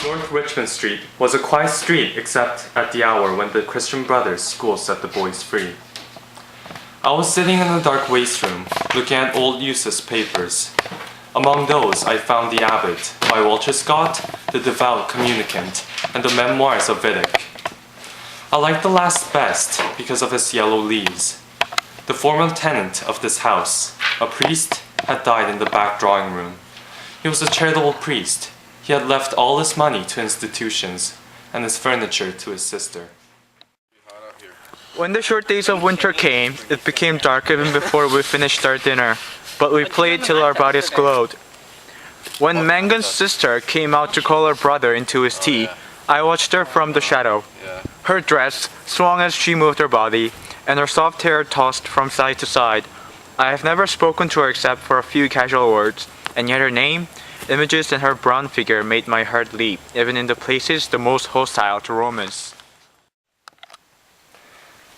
North Richmond Street was a quiet street except at the hour when the Christian Brothers school set the boys free. I was sitting in the dark waste room, looking at old useless papers. Among those, I found The Abbot by Walter Scott, The Devout Communicant, and the Memoirs of Wittig. I liked the last best because of its yellow leaves. The former tenant of this house, a priest, had died in the back drawing room. He was a charitable priest. He had left all his money to institutions and his furniture to his sister. When the short days of winter came, it became dark even before we finished our dinner, but we played till our bodies glowed. When Mangan's sister came out to call her brother into his tea, I watched her from the shadow. Her dress swung as she moved her body, and her soft hair tossed from side to side. I have never spoken to her except for a few casual words, and yet her name, images, and her brown figure made my heart leap, even in the places the most hostile to romance.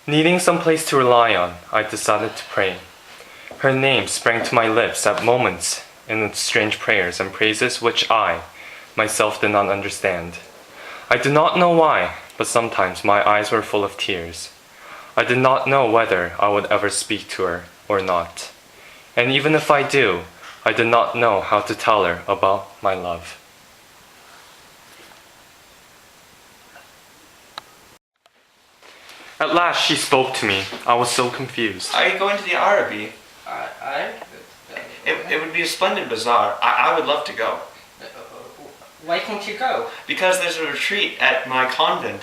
Needing some place to rely on, I decided to pray. Her name sprang to my lips at moments in its strange prayers and praises which I, myself, did not understand. I do not know why, but sometimes my eyes were full of tears. I did not know whether I would ever speak to her or not. And even if I do, I did not know how to tell her about my love. At last she spoke to me. I was so confused. Are you going to the Araby? It would be a splendid bazaar. I would love to go. Why can't you go? Because there's a retreat at my convent.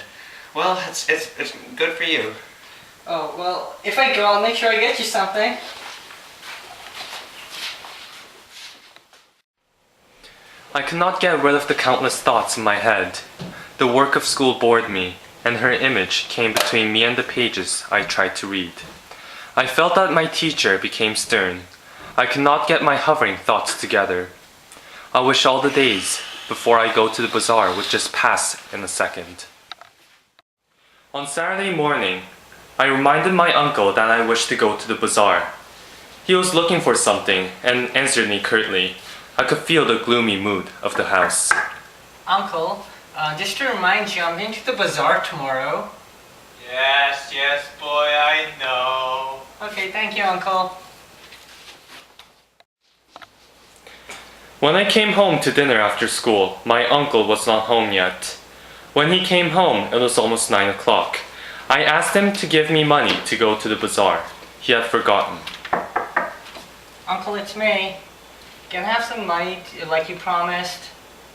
Well, it's good for you. Oh, well, if I go, I'll make sure I get you something. I could not get rid of the countless thoughts in my head. The work of school bored me, and her image came between me and the pages I tried to read. I felt that my teacher became stern. I could not get my hovering thoughts together. I wish all the days before I go to the bazaar would just pass in a second. On Saturday morning, I reminded my uncle that I wished to go to the bazaar. He was looking for something and answered me curtly. I could feel the gloomy mood of the house. Uncle, just to remind you, I'm going to the bazaar tomorrow. Yes, boy, I know. Okay, thank you, Uncle. When I came home to dinner after school, my uncle was not home yet. When he came home, it was almost 9 o'clock. I asked him to give me money to go to the bazaar. He had forgotten. Uncle, it's me. Can I have some money like you promised?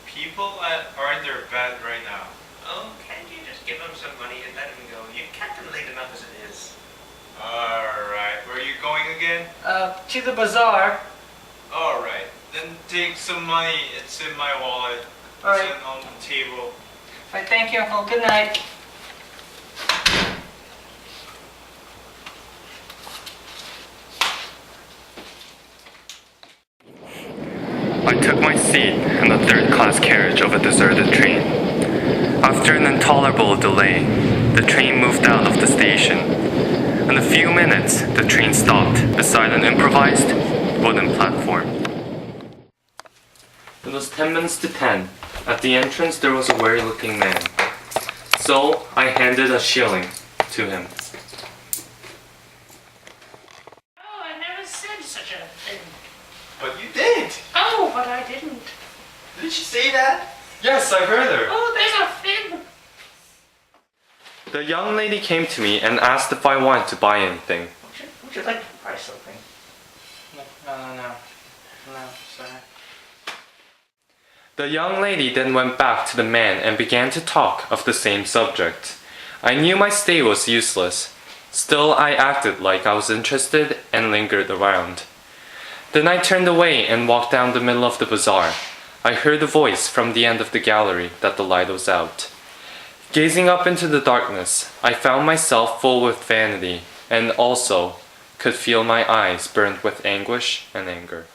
People are in their bed right now. Oh, can't you just give them some money and let them go? You kept them late enough as it is. Alright, where are you going again? To the bazaar. Alright, then take some money. It's in my wallet. Alright. It's on the table. Alright, thank you, Uncle. Good night. I took my seat in the third-class carriage of a deserted train. After an intolerable delay, the train moved out of the station. In a few minutes, the train stopped beside an improvised wooden platform. It was 10 minutes to 10. At the entrance, there was a weary-looking man. So, I handed a shilling to him. Oh, I never said such a thing. But you did! Oh, but I didn't. Did she say that? Yes, I heard her. Oh, there's a fib. The young lady came to me and asked if I wanted to buy anything. Would you like to buy something? No, sorry. The young lady then went back to the man and began to talk of the same subject. I knew my stay was useless. Still, I acted like I was interested and lingered around. Then I turned away and walked down the middle of the bazaar. I heard a voice from the end of the gallery that the light was out. Gazing up into the darkness, I found myself full with vanity, and also could feel my eyes burned with anguish and anger.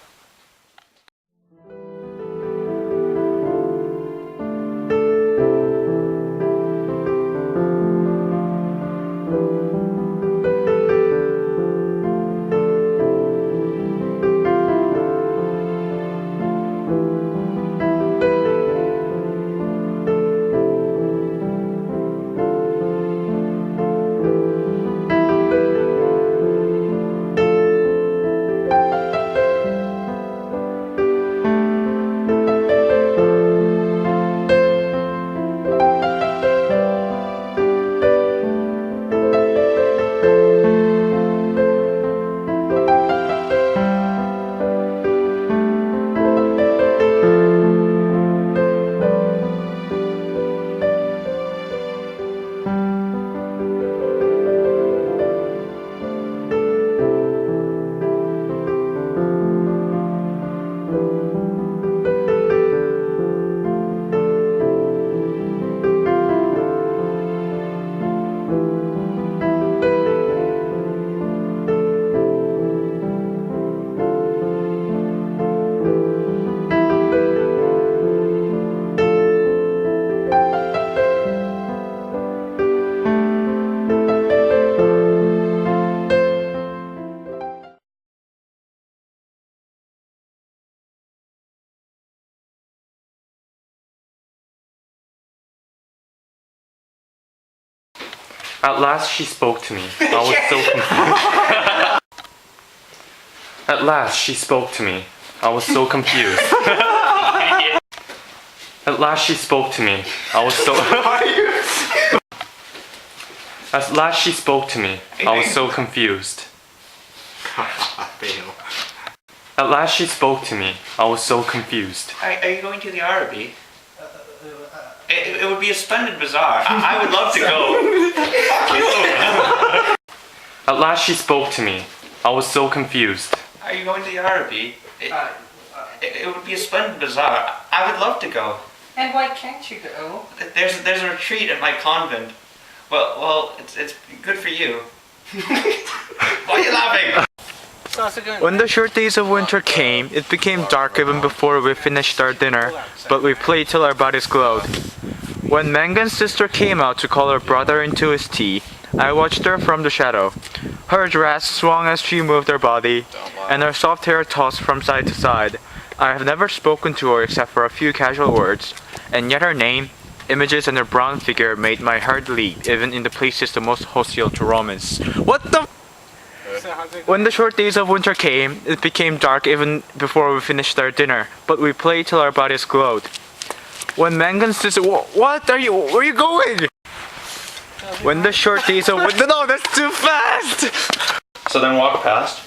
At last she spoke to me. I was so confused. At last she spoke to me. I was so confused. At last she spoke to me. I was so. At last she spoke to me. I was so confused. At last she spoke to me. I was so confused. Are you going to the Araby? It would be a splendid bazaar. I would love to go. At last she spoke to me. I was so confused. Are you going to the Araby? It would be a splendid bazaar. I would love to go. And why can't you go? There's a retreat at my convent. Well, it's good for you. Why are you laughing? When the short days of winter came, it became dark even before we finished our dinner, but we played till our bodies glowed. When Mangan's sister came out to call her brother into his tea, I watched her from the shadow. Her dress swung as she moved her body, and her soft hair tossed from side to side. I have never spoken to her except for a few casual words, and yet her name, images, and her brown figure made my heart leap, even in the places the most hostile to romance. What the? When the short days of winter came, it became dark even before we finished our dinner, but we played till our bodies glowed. When Mangan's sister, what are you? Where are you going? When the short days of winter, no, that's too fast. So then walk past.